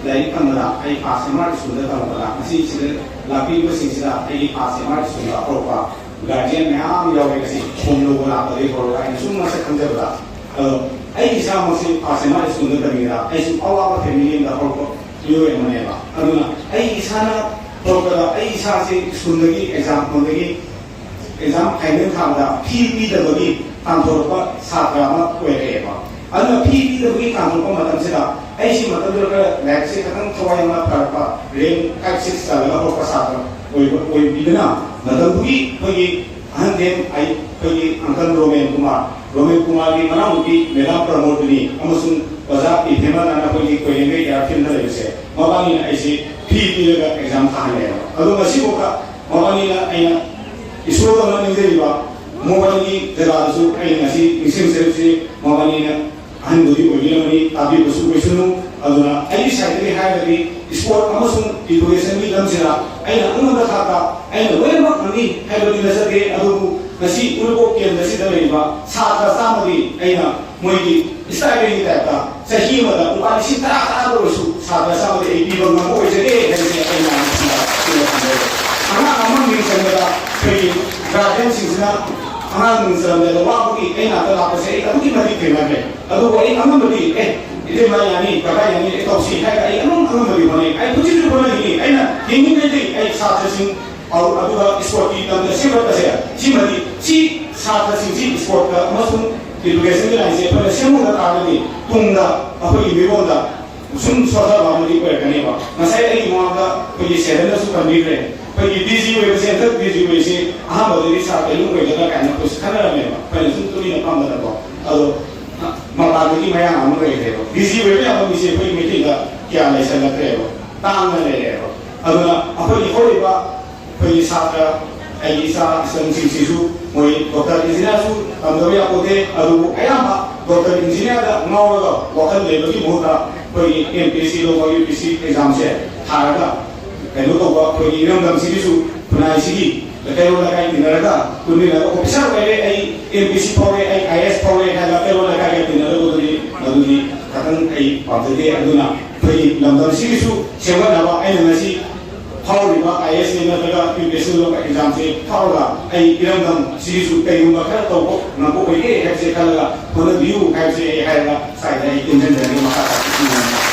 lai kamera ai pasema sunda kamera asi sida lapi ko singsa ai pasema sunda propa guardian me yawe kasi khomlo bola pare ko ai summa se khanja bala ai isa mo se pasema sunda kamera ai su awa ba family da ko yo e mane ba aduna ai isa na propa ai isa se sunda gi example gi exam kainin thamda pb da gi tanthor pa satra ma kwere ba aduna pb da gi tanthor pa matam se da ai si matam da lab se khang thawai ma pa ren kai six sa la ko satra oi bidana matam gi gi handem ai gi angkan romen kumar gi manam gi mela promote ni amusun baza pi thema na ko gi koi nge ya fin da le se mabani ai si pb da exam tha le adu ma si ko ka mabani na ai isu da na ni ba mobile da su ai na si isim se mobile na handuri oyilani abi busu besunu aduna ai sai de haidari sport amusun education mi lamsira ai na anu da khata ai na wema ani haidari nasake adu nasi ulko ke nasi da ba sa samadi ai na moigi style ni ta sahi ma da upani si tara ro su sa samadi ai bi bang mo je ai na ana amang ni sanada kai garden singna ana nung salam da wa ko ai na ta la se ai ki mari ke ma ke adu ko ai amang mari ide ma yani kaka yani to si hai ai amang mari bane ai kuchi ju bane ni ai na yini ne dei ai sa ta sing au adu ga sport ki ta se ba ta se si mari si sa ta sing si sport ka amasung education ki line se pa se mu da ta ni tung da apoi mi bo da sun so da ba mari ko ka ne ba na sai ai mo ga ko ye se da su ka mi re ko ye busy way se ta busy way se aha ba ri sa ke lu ko da ka na ko se kana me ba pa sun tu ni na pa ma da ba ado ma ba ni ma ya ma re de ba busy way ya ba mi se ko mi ti da kya lai sa la pre ba ta na le le ba ado na apoi ko ri ba ko ye sa ka ai isa sang si su moi doktor engineer su tamdo ya ko de adu ayama doktor engineer da no ga wakal le gi bota ko MPC lo ko UPC exam se tharaga kaino to ba ko iram dam si su punai si le kayo la kai dinaraga kunni la ko bisa ko ai MPC ko ai IS ko ai ha kayo la kai dinaraga ko ni adu ni katang ai pamde aduna ko lam dam si su sewa na ba ai na si how riba IS ni na daga UPSC lo ka exam se how la ai iram dam si su kai ma kha to ko na ko ke ha se kala ko na view ha se ai ha la sai dai intend ni ma ka